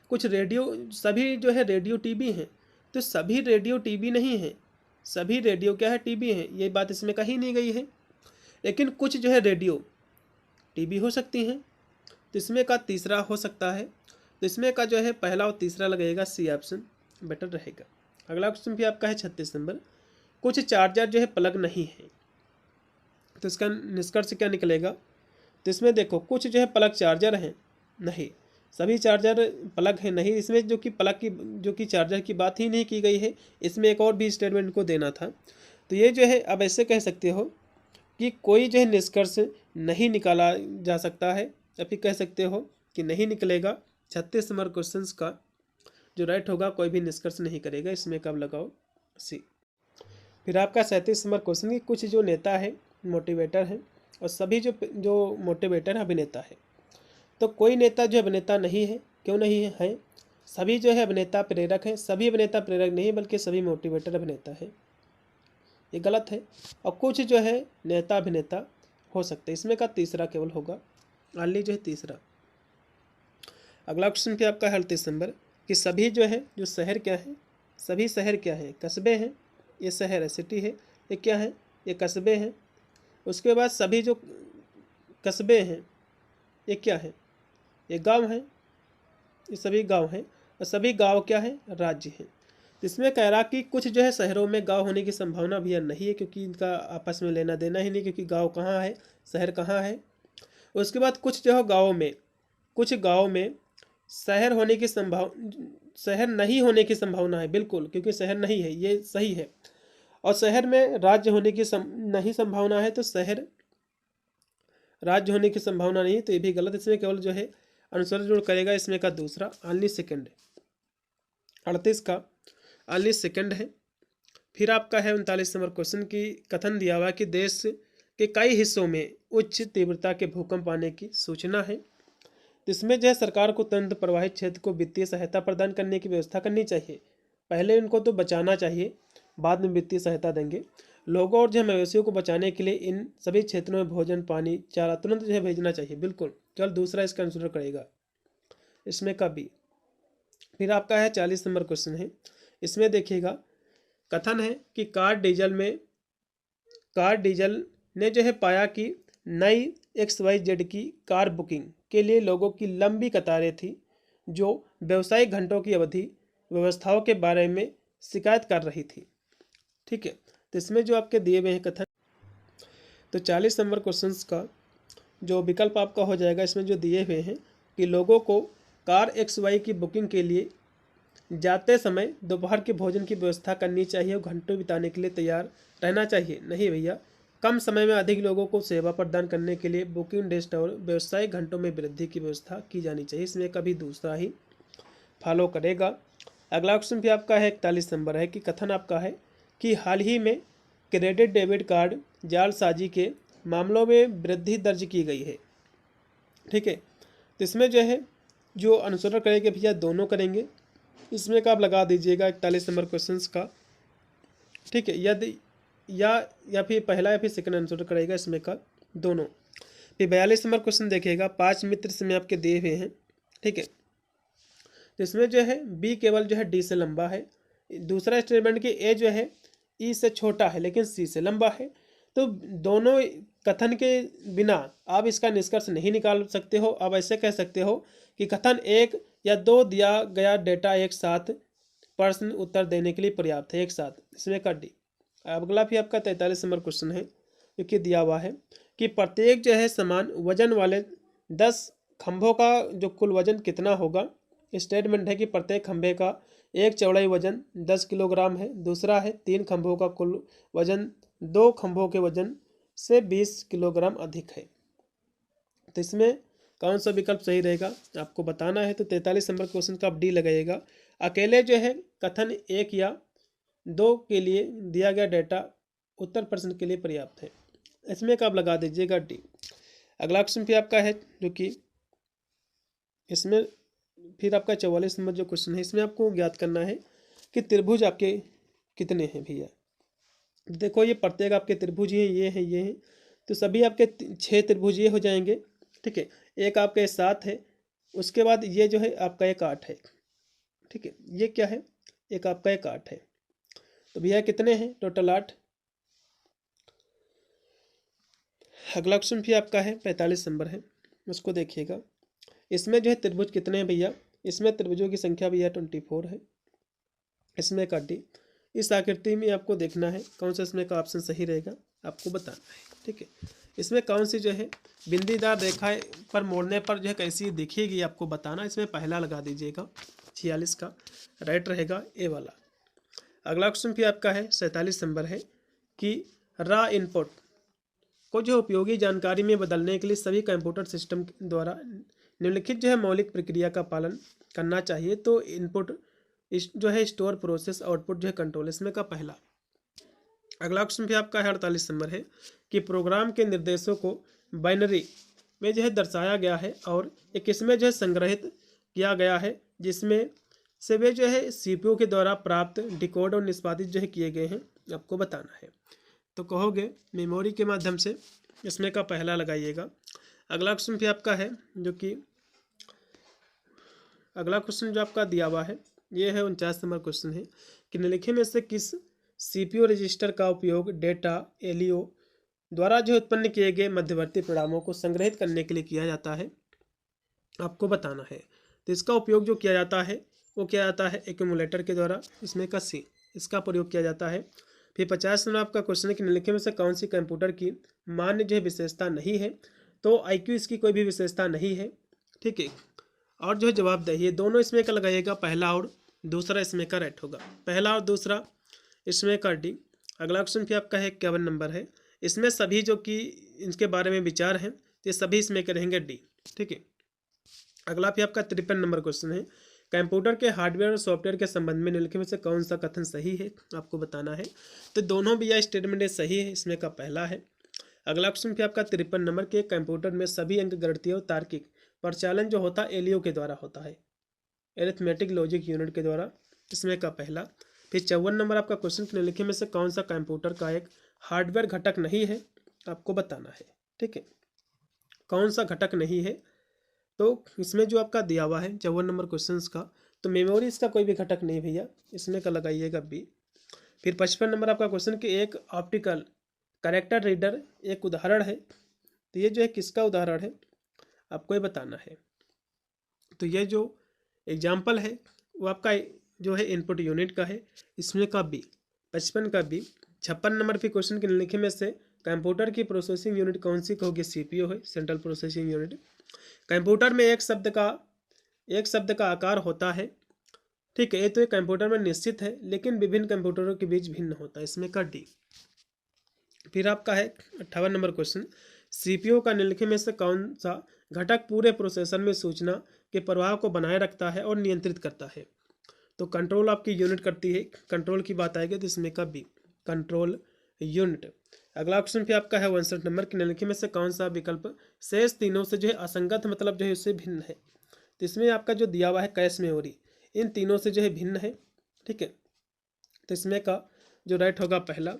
कुछ रेडियो, सभी जो है रेडियो टीवी हैं, तो सभी रेडियो टीवी नहीं है, सभी रेडियो क्या है टीवी है, ये बात इसमें कही नहीं गई है। लेकिन कुछ जो है रेडियो टीवी हो सकती हैं, तो इसमें का तीसरा हो सकता है, तो इसमें का जो है पहला और तीसरा लगेगा, सी ऑप्शन बेटर रहेगा। अगला क्वेश्चन भी आपका है 36 नंबर, कुछ चार्जर जो है प्लग नहीं है, तो इसका निष्कर्ष क्या निकलेगा, तो इसमें देखो कुछ जो है प्लग चार्जर हैं, नहीं सभी चार्जर प्लग है नहीं, इसमें जो कि प्लग की जो कि चार्जर की बात ही नहीं की गई है, इसमें एक और भी स्टेटमेंट को देना था। तो ये जो है अब ऐसे कह सकते हो कि कोई जो है निष्कर्ष नहीं निकाला जा सकता है, या फिर कह सकते हो कि नहीं निकलेगा। 36 नंबर क्वेश्चन का जो राइट होगा कोई भी निष्कर्ष नहीं करेगा, इसमें कब लगाओ सी। फिर आपका 37 नंबर क्वेश्चन की कुछ जो नेता है मोटिवेटर हैं और सभी जो मोटिवेटर अभिनेता है, तो कोई नेता जो अभिनेता नहीं है, क्यों नहीं है, सभी जो है अभिनेता प्रेरक हैं, सभी अभिनेता प्रेरक नहीं बल्कि सभी मोटिवेटर अभिनेता है, ये गलत है। और कुछ जो है नेता अभिनेता हो सकते हैं, इसमें का तीसरा केवल होगा, आली जो है तीसरा। अगला क्वेश्चन भी आपका है 38 नंबर कि सभी जो है जो शहर क्या है, सभी शहर क्या है, कस्बे हैं, ये शहर है सिटी है, ये क्या है, ये कस्बे हैं। उसके बाद सभी जो कस्बे हैं ये क्या है, ये गांव है, ये सभी गांव हैं, और सभी गांव क्या है, राज्य हैं। इसमें कह रहा कि कुछ जो है शहरों में गांव होने की संभावना भी नहीं है, क्योंकि इनका आपस में लेना देना ही नहीं, क्योंकि गांव कहाँ है, शहर कहाँ है। उसके बाद कुछ जो है गाँव में, कुछ गाँव में शहर होने की शहर नहीं होने की संभावना है, बिल्कुल, क्योंकि शहर नहीं है, ये सही है। और शहर में राज्य होने की नहीं संभावना है, तो शहर राज्य होने की संभावना नहीं है, तो ये भी गलत। इसमें केवल जो है अनुसार जोड़ करेगा, इसमें का दूसरा ऑनली सेकंड है, 38 का ऑनली सेकंड है। फिर आपका है 39 नंबर क्वेश्चन की कथन दिया हुआ कि देश के कई हिस्सों में उच्च तीव्रता के भूकंप आने की सूचना है। इसमें जो है सरकार को तुरंत प्रभावित क्षेत्र को वित्तीय सहायता प्रदान करने की व्यवस्था करनी चाहिए। पहले इनको तो बचाना चाहिए, बाद में वित्तीय सहायता देंगे। लोगों और जो है मवेशियों को बचाने के लिए इन सभी क्षेत्रों में भोजन, पानी, चारा तुरंत जो है भेजना चाहिए, बिल्कुल। केवल दूसरा इसका कंसिडर करेगा, इसमें का बी। फिर आपका है 40 नंबर क्वेश्चन है, इसमें देखिएगा कथन है कि कार डीजल ने जो है पाया कि नई XYZ की कार बुकिंग के लिए लोगों की लंबी कतारें थी जो व्यावसायिक घंटों की अवधि व्यवस्थाओं के बारे में शिकायत कर रही थी। ठीक है, तो इसमें जो आपके दिए हुए हैं कथन, तो 40 नंबर क्वेश्चंस का जो विकल्प आपका हो जाएगा इसमें जो दिए हुए हैं कि लोगों को कार XY की बुकिंग के लिए जाते समय दोपहर के भोजन की व्यवस्था करनी चाहिए और घंटों बिताने के लिए तैयार रहना चाहिए। नहीं भैया, कम समय में अधिक लोगों को सेवा प्रदान करने के लिए बुकिंग डेस्क और व्यवसायिक घंटों में वृद्धि की व्यवस्था की जानी चाहिए। इसमें कभी दूसरा ही फॉलो करेगा। अगला क्वेश्चन भी आपका है 41 नंबर है कि कथन आपका है कि हाल ही में क्रेडिट डेबिट कार्ड जालसाजी के मामलों में वृद्धि दर्ज की गई है। ठीक है, तो इसमें जो है जो अनुसरण करेंगे भैया दोनों करेंगे। इसमें का आप लगा दीजिएगा 41 नंबर क्वेश्चंस का। ठीक है, यदि या फिर पहला या फिर सेकंड आंसर करेगा इसमें का दोनों। फिर 42 नंबर क्वेश्चन देखिएगा, 5 मित्र इसमें आपके दिए हुए हैं। ठीक है, तो इसमें जो है बी केवल जो है डी से लंबा है। दूसरा स्टेटमेंट की ए जो है ई से छोटा है लेकिन सी से लंबा है। तो दोनों कथन के बिना आप इसका निष्कर्ष नहीं निकाल सकते हो। आप ऐसे कह सकते हो कि कथन 1 या 2 दिया गया डेटा एक साथ प्रश्न उत्तर देने के लिए पर्याप्त है, एक साथ। इसमें का डी। अगला भी आपका 43 नंबर क्वेश्चन है जो कि दिया हुआ है कि प्रत्येक जो है समान वजन वाले 10 खंभों का जो कुल वजन कितना होगा। स्टेटमेंट है कि प्रत्येक खंभे का एक चौड़ाई वजन 10 किलोग्राम है। दूसरा है 3 खंभों का कुल वजन 2 खंभों के वजन से 20 किलोग्राम अधिक है। तो इसमें कौन सा विकल्प सही रहेगा आपको बताना है। तो 43 नंबर क्वेश्चन का आप डी लगाइएगा। अकेले जो है कथन 1 या 2 के लिए दिया गया डेटा उत्तर प्रश्न के लिए पर्याप्त है। इसमें का आप लगा दीजिएगा डी। अगला क्वेश्चन भी आपका है जो कि इसमें फिर आपका 44 नंबर जो क्वेश्चन है इसमें आपको ज्ञात करना है कि त्रिभुज आपके कितने हैं भैया। देखो ये प्रत्येक आपके त्रिभुज हैं, ये हैं, ये हैं। तो सभी आपके 6 त्रिभुज ये हो जाएंगे। ठीक है, एक आपके 7 है, उसके बाद ये जो है आपका एक 8 है। ठीक है, ये क्या है, एक आपका एक 8 है। तो भैया कितने हैं टोटल 8। अगला क्वेश्चन भी आपका है 45 नंबर है, उसको देखिएगा। इसमें जो है त्रिभुज कितने हैं भैया। इसमें त्रिभुजों की संख्या भैया 24 है। इसमें का डी। इस आकृति में आपको देखना है कौन सा इसमें का ऑप्शन सही रहेगा आपको बताना है। ठीक है, इसमें कौन सी जो है बिंदीदार रेखा पर मोड़ने पर जो है कैसी दिखेगी आपको बताना। इसमें पहला लगा दीजिएगा 46 का राइट रहेगा ए वाला। अगला क्वेश्चन भी आपका है 47 नंबर है कि रॉ इनपुट को जो उपयोगी जानकारी में बदलने के लिए सभी कंप्यूटर सिस्टम द्वारा निम्नलिखित जो है मौलिक प्रक्रिया का पालन करना चाहिए। तो इनपुट जो है स्टोर, प्रोसेस, आउटपुट जो है कंट्रोल। इसमें का पहला। अगला क्वेश्चन भी आपका है 48 नंबर है कि प्रोग्राम के निर्देशों को बाइनरी में जो है दर्शाया गया है और एक इसमें जो है संग्रहित किया गया है जिसमें से वे जो है CPU के द्वारा प्राप्त, डिकोड और निष्पादित जो है किए गए हैं आपको बताना है। तो कहोगे मेमोरी के माध्यम से। इसमें का पहला लगाइएगा। अगला क्वेश्चन भी आपका है जो कि अगला क्वेश्चन जो आपका दिया हुआ है ये है 49 नंबर क्वेश्चन है कि निम्नलिखित में से किस CPU रजिस्टर का उपयोग डेटा LEO द्वारा जो उत्पन्न किए गए मध्यवर्ती परिणामों को संग्रहित करने के लिए किया जाता है आपको बताना है। तो इसका उपयोग जो किया जाता है वो किया जाता है एक्यूमुलेटर के द्वारा। इसमें का सी, इसका प्रयोग किया जाता है। फिर 50 नंबर आपका क्वेश्चन है कि निम्नलिखित में से कौन सी कंप्यूटर की मान्य जो है विशेषता नहीं है। तो IQ इसकी कोई भी विशेषता नहीं है। ठीक है, और जो है जवाब दही, दोनों इसमें का लगाइएगा, पहला और दूसरा इसमें का राइट होगा, पहला और दूसरा इसमें का डी। अगला क्वेश्चन भी आपका है 51 नंबर है। इसमें सभी जो कि इनके बारे में विचार हैं ये सभी इसमें के रहेंगे डी। ठीक है, अगला भी आपका 53 नंबर क्वेश्चन है कंप्यूटर के हार्डवेयर और सॉफ्टवेयर के संबंध में निम्नलिखित में से कौन सा कथन सही है आपको बताना है। तो दोनों भी यह स्टेटमेंट सही है, इसमें का पहला है। अगला क्वेश्चन भी आपका 53 नंबर के कंप्यूटर में सभी अंक गणितीय और तार्किक परिचालन जो होता है LEO के द्वारा होता है, एरिथमेटिक लॉजिक यूनिट के द्वारा। इसमें का पहला। फिर 54 नंबर आपका क्वेश्चन निम्नलिखित में से कौन सा कंप्यूटर का एक हार्डवेयर घटक नहीं है आपको बताना है। ठीक है, कौन सा घटक नहीं है। तो इसमें जो आपका दिया हुआ है 54 नंबर क्वेश्चन का, तो मेमोरी इसका कोई भी घटक नहीं भैया। इसमें का लगाइएगा बी। फिर 55 नंबर आपका क्वेश्चन कि एक ऑप्टिकल कैरेक्टर रीडर एक उदाहरण है, तो ये जो है किसका उदाहरण है आपको ये बताना है। तो ये जो एग्जाम्पल है वो आपका जो है इनपुट यूनिट का है, इसमें का बी 55 का बी। 56 नंबर पे क्वेश्चन के निम्नलिखित में से कंप्यूटर की प्रोसेसिंग यूनिट कौन सी कहोगे, सीपीयू है, सेंट्रल प्रोसेसिंग यूनिट। कंप्यूटर में एक शब्द का आकार होता है, ठीक है, ये तो एक कंप्यूटर में निश्चित है लेकिन विभिन्न कंप्यूटरों के बीच भिन्न होता है, इसमें का डी। फिर आपका है 58 नंबर क्वेश्चन, सीपीयू का निम्नलिखित में से कौन सा घटक पूरे प्रोसेसर में सूचना के प्रवाह को बनाए रखता है और नियंत्रित करता है। तो कंट्रोल आपकी यूनिट करती है, कंट्रोल की बात आएगी तो इसमें का बी कंट्रोल यूनिट। अगला क्वेश्चन फिर आपका है 59 नंबर की निम्नलिखित में से कौन सा विकल्प शेष तीनों से जो है असंगत मतलब जो है उससे भिन्न है। तो इसमें आपका जो दिया हुआ है कैश मेमोरी इन तीनों से जो है भिन्न है, ठीक है, तो इसमें का जो राइट होगा पहला।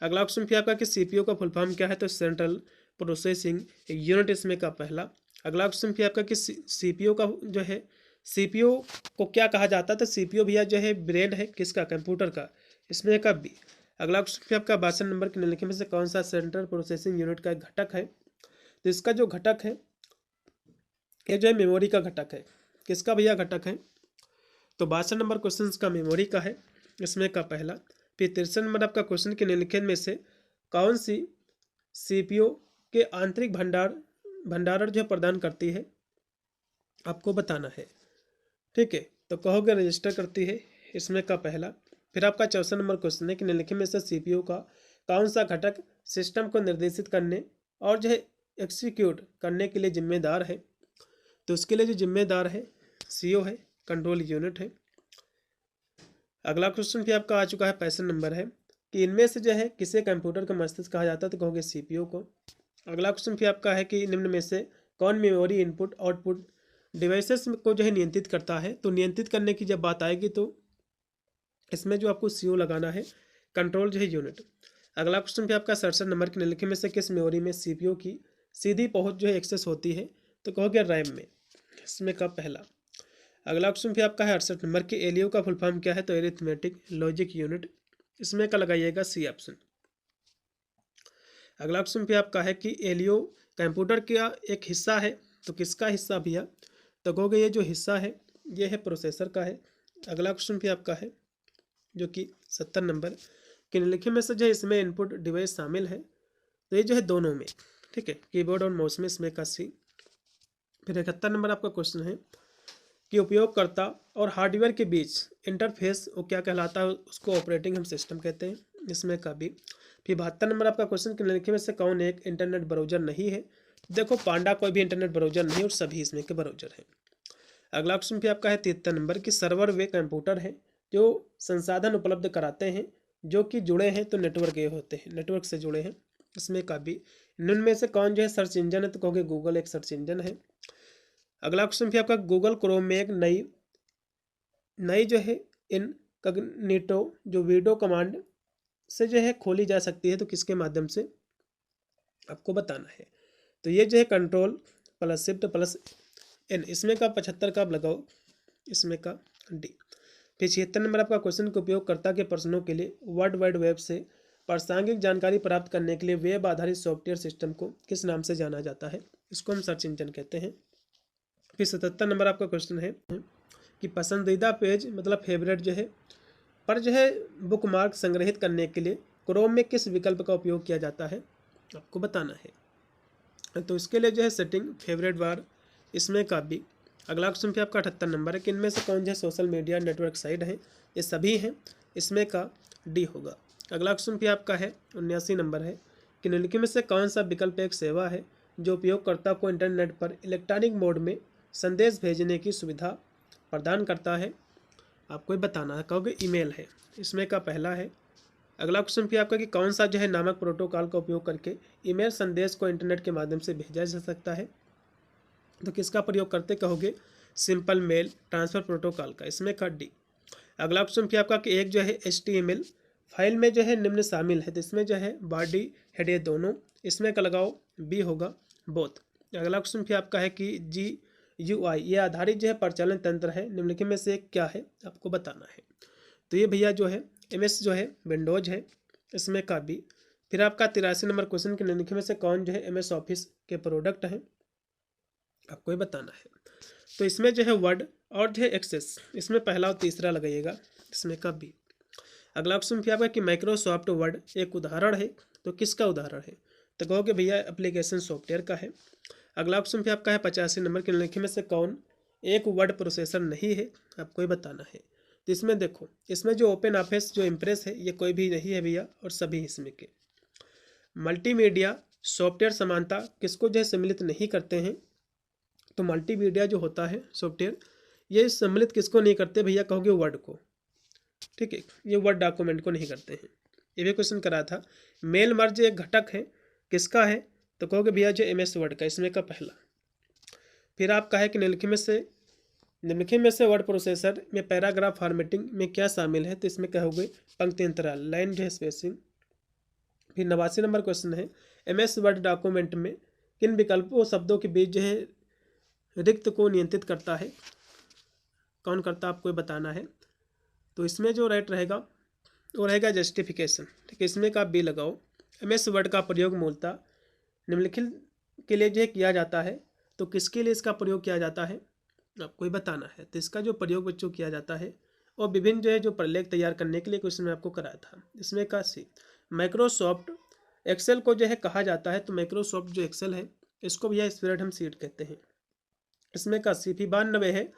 अगला क्वेश्चन फिर आपका कि सीपीयू का फुल फॉर्म क्या है, तो सेंट्रल प्रोसेसिंग यूनिट, इसमें का पहला। अगला क्वेश्चन फिर आपका कि सीपीयू का जो है सीपीयू को क्या कहा जाता है, तो सीपीयू भैया जो है ब्रेन है किसका, कंप्यूटर का, इसमें का बी। अगला क्वेश्चन फिर आपका 62 नंबर के निम्नलिखित में से कौन सा सेंट्रल प्रोसेसिंग यूनिट का एक घटक है। तो इसका जो घटक है ये जो है मेमोरी का घटक है, किसका भैया घटक है, तो 62 नंबर क्वेश्चन का मेमोरी का है, इसमें का पहला। फिर 63 नंबर आपका क्वेश्चन के निम्नलिखित में से कौन सी सीपीयू के आंतरिक भंडारण जो प्रदान करती है आपको बताना है, ठीक है, तो कहोगे रजिस्टर करती है, इसमें का पहला। फिर आपका 64 नंबर क्वेश्चन है कि निम्नलिखित में से सीपीयू का कौन सा घटक सिस्टम को निर्देशित करने और जो है एग्जीक्यूट करने के लिए जिम्मेदार है। तो उसके लिए जो जिम्मेदार है सीओ है, कंट्रोल यूनिट है। अगला क्वेश्चन फिर आपका आ चुका है 65 नंबर है कि इनमें से जो है किसे कंप्यूटर का मस्तिष्क कहा जाता है, तो कहोगे सीपीयू को। अगला क्वेश्चन फिर आपका है कि निम्न में से कौन मेमोरी इनपुट आउटपुट डिवाइसेस को जो है नियंत्रित करता है। तो नियंत्रित करने की जब बात आएगी तो इसमें जो आपको सीओ लगाना है, कंट्रोल जो है यूनिट। अगला क्वेश्चन फिर आपका 67 नंबर के निम्नलिखित में से किस मेमोरी में सीपीयू की सीधी पहुंच जो है एक्सेस होती है, तो कहोगे रैम में, इसमें का पहला। अगला क्वेश्चन फिर आपका है 68 नंबर की एलयू का फुल फॉर्म क्या है, तो एरिथमेटिक लॉजिक यूनिट, इसमें का लगाइएगा सी ऑप्शन। अगला क्वेश्चन फिर आपका है कि एलयू कंप्यूटर का एक हिस्सा है, तो किसका हिस्सा भैया, तो कहोगे ये जो हिस्सा है ये है प्रोसेसर का है। अगला क्वेश्चन फिर आपका है जो कि 70 नंबर कि निम्नलिखित में से जो इसमें इनपुट डिवाइस शामिल है, तो ये जो है दोनों में, ठीक है, कीबोर्ड और माउस में, इसमें का सी। फिर 71 नंबर आपका क्वेश्चन है कि उपयोगकर्ता और हार्डवेयर के बीच इंटरफेस वो क्या कहलाता है, उसको ऑपरेटिंग हम सिस्टम कहते हैं, इसमें का भी। फिर 72 नंबर आपका क्वेश्चन के निम्नलिखित में से कौन एक इंटरनेट ब्राउजर नहीं है। देखो पांडा कोई भी इंटरनेट ब्राउजर नहीं और सभी इसमें के ब्राउजर हैं। अगला क्वेश्चन फिर आपका है 73 नंबर की सर्वर वे कंप्यूटर हैं जो संसाधन उपलब्ध कराते हैं जो कि जुड़े हैं, तो नेटवर्क ये होते हैं, नेटवर्क से जुड़े हैं, इसमें का भी। निम्न में से कौन जो है सर्च इंजन है, तो कहोगे गूगल एक सर्च इंजन है। अगला क्वेश्चन फिर आपका गूगल क्रोम में एक नई जो है इनकॉग्निटो जो विंडो कमांड से जो है खोली जा सकती है, तो किसके माध्यम से आपको बताना है। तो ये जो है control plus shift plus N, इसमें का 75 का आप लगाओ, इसमें का डी। फिर 76 नंबर आपका क्वेश्चन के उपयोगकर्ता के प्रश्नों के लिए वर्ल्ड वाइड वेब से प्रासंगिक जानकारी प्राप्त करने के लिए वेब आधारित सॉफ्टवेयर सिस्टम को किस नाम से जाना जाता है, इसको हम सर्च इंजन कहते हैं। फिर 77 नंबर आपका क्वेश्चन है कि पसंदीदा पेज मतलब फेवरेट जो है पर जो है बुकमार्क संग्रहित करने के लिए क्रोम में किस विकल्प का उपयोग किया जाता है, आपको बताना है। तो इसके लिए जो है सेटिंग फेवरेट बार, इसमें का भी। अगला क्वेश्चन फिर आपका 78 नंबर है कि इनमें से कौन जो है सोशल मीडिया नेटवर्क साइट है, ये सभी हैं, इसमें का डी होगा। अगला क्वेश्चन फिर आपका है 79 नंबर है कि निम्नलिखित में से कौन सा विकल्प एक सेवा है जो उपयोगकर्ता को इंटरनेट पर इलेक्ट्रॉनिक मोड में संदेश भेजने की सुविधा प्रदान करता है, आपको बताना है, कहोगे ईमेल है, इसमें का पहला है। अगला क्वेश्चन फिर आपका कि कौन सा जो है नामक प्रोटोकॉल का उपयोग करके ईमेल संदेश को इंटरनेट के माध्यम से भेजा जा सकता है, तो किसका प्रयोग करते, कहोगे सिंपल मेल ट्रांसफ़र प्रोटोकॉल का, इसमें का डी। अगला क्वेश्चन फिर आपका कि एक जो है HTML फाइल में जो है निम्न शामिल है, तो इसमें जो है बॉडी हेड ये दोनों, इसमें का लगाओ बी होगा बोथ। अगला क्वेश्चन फिर आपका है कि GUI ये आधारित जो है परिचालन तंत्र है, निम्नलिखित में से क्या है, आपको बताना है। तो ये भैया जो है MS जो है विंडोज है, इसमें का बी। फिर आपका 83 नंबर क्वेश्चन के निम्नलिखित में से कौन जो है MS ऑफिस के प्रोडक्ट हैं, आपको ये बताना है। तो इसमें जो है वर्ड और जो है एक्सेस, इसमें पहला और तीसरा लगाइएगा, इसमें का बी। अगला क्वेश्चन फिर आपका कि माइक्रोसॉफ्ट वर्ड एक उदाहरण है, तो किसका उदाहरण है, तो कहोगे भैया एप्लीकेशन सॉफ्टवेयर का है। अगला ऑप्शन भी आपका है 85 नंबर के निम्नलिखित में से कौन एक वर्ड प्रोसेसर नहीं है, आपको ये बताना है। तो इसमें देखो, इसमें जो ओपन ऑफिस जो इम्प्रेस है ये कोई भी नहीं है भैया, और सभी इसमें के। मल्टीमीडिया सॉफ्टवेयर समानता किसको जो है सम्मिलित नहीं करते हैं, तो मल्टीमीडिया जो होता है सॉफ्टवेयर ये सम्मिलित किसको नहीं करते भैया, कहोगे वर्ड को, ठीक है, ये वर्ड डॉक्यूमेंट को नहीं करते हैं। ये भी क्वेश्चन करा था। मेल मर्ज एक घटक है, किसका है, तो कहोगे भैया जो MS वर्ड का, इसमें का पहला। फिर आपका है कि निम्नलिखित में से वर्ड प्रोसेसर में पैराग्राफ फॉर्मेटिंग में क्या शामिल है, तो इसमें कहोगे पंक्ति अंतराल, लाइन जो है स्पेसिंग। फिर 89 नंबर क्वेश्चन है MS वर्ड डॉक्यूमेंट में किन विकल्पों शब्दों के बीच जो है रिक्त को नियंत्रित करता है, कौन करता है, आपको ये बताना है। तो इसमें जो राइट रहेगा वो रहेगा जस्टिफिकेशन, ठीक है, इसमें का बी लगाओ। MS वर्ड का प्रयोग मूलतः निम्नलिखित के लिए जो है किया जाता है, तो किसके लिए इसका प्रयोग किया जाता है, आपको ही बताना है। तो इसका जो प्रयोग बच्चों किया जाता है और विभिन्न जो है जो प्रलेख तैयार करने के लिए क्वेश्चन में आपको कराया था, इसमें का सी। माइक्रोसॉफ्ट एक्सेल को जो है कहा जाता है, तो माइक्रोसॉफ्ट जो एक्सेल है इसको भैया स्प्रेड हम सीट कहते हैं, इसमें का सी। 92 है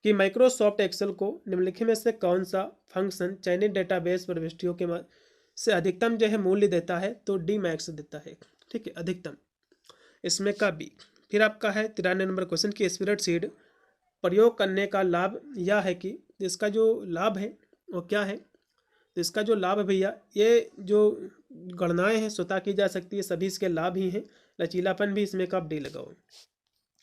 कि माइक्रोसॉफ्ट एक्सेल को निम्नलिखित में से कौन सा फंक्शन चयनित डेटाबेस प्रविष्टियों के से अधिकतम जो है मूल्य देता है, तो डी मैक्स देता है, ठीक है, अधिकतम, इसमें का बी। फिर आपका है 93 नंबर क्वेश्चन की स्प्रेडशीट प्रयोग करने का लाभ यह है कि इसका जो लाभ है वो क्या है, तो इसका जो लाभ है भैया, ये जो गणनाएं हैं स्वतः की जा सकती है, सभी इसके लाभ ही हैं, लचीलापन भी, इसमें का डी लगाओ।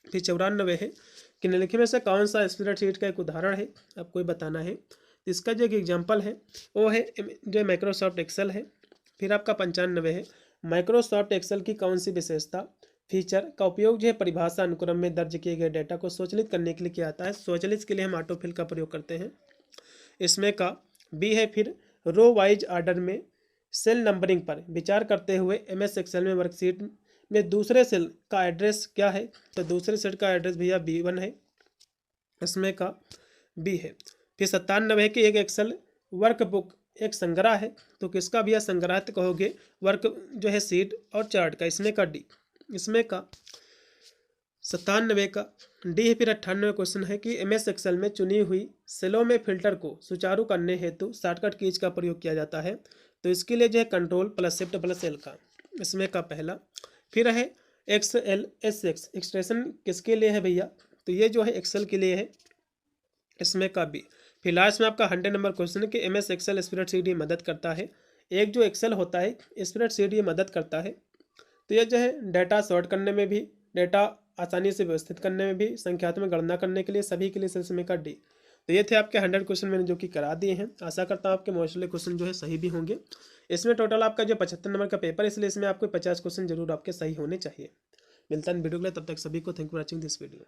फिर 94 है कि निम्नलिखित में से कौन सा स्प्रेडशीट का एक उदाहरण है, आपको ये बताना है। तो इसका जो एक एग्जाम्पल है वो है जो माइक्रोसॉफ्ट एक्सेल है। फिर आपका 95 है माइक्रोसॉफ्ट एक्सेल की कौन सी विशेषता फीचर का उपयोग जो है परिभाषा अनुक्रम में दर्ज किए गए डेटा को स्वचालित करने के लिए किया जाता है, स्वचालित के लिए हम ऑटोफिल का प्रयोग करते हैं, इसमें का बी है। फिर रो वाइज ऑर्डर में सेल नंबरिंग पर विचार करते हुए MS एक्सेल में वर्कशीट में दूसरे सेल का एड्रेस क्या है, तो दूसरे सेल का एड्रेस भैया B1 है, इसमें का बी है। फिर 97 है कि एक एक्सेल वर्कबुक एक संग्रह है, तो किसका भैया संग्रह, तो कहोगे वर्क जो है सीट और चार्ट का, इसमें का डी, इसमें का 97 का डी है। फिर 98 क्वेश्चन है कि MS एक्सेल में चुनी हुई सेलों में फिल्टर को सुचारू करने हेतु शॉर्टकट कीज का प्रयोग किया जाता है, तो इसके लिए जो है Ctrl+Shift+L का, इसमें का पहला। फिर है XLSX एक्सटेंशन किसके लिए है भैया, तो ये जो है एक्सेल के लिए है, इसमें का बी। फिर लास्ट में आपका 100 नंबर क्वेश्चन है कि MS एक्सेल स्प्रेडशीट ये मदद करता है, एक जो एक्सेल होता है स्प्रेडशीट ये मदद करता है, तो ये जो है डाटा सॉर्ट करने में भी, डाटा आसानी से व्यवस्थित करने में भी, संख्यात्मक गणना करने के लिए, सभी के लिए इसमें का डी। तो ये थे आपके 100 क्वेश्चन मैंने जो कि करा दिए हैं। आशा करता हूँ आपके मोस्टली क्वेश्चन जो है सही भी होंगे। इसमें टोटल आपका जो 75 नंबर का पेपर है, इसलिए इसमें आपको 50 क्वेश्चन जरूर आपके सही होने चाहिए। मिलता है वीडियो के लिए, तब तक सभी को thank you for watching this video.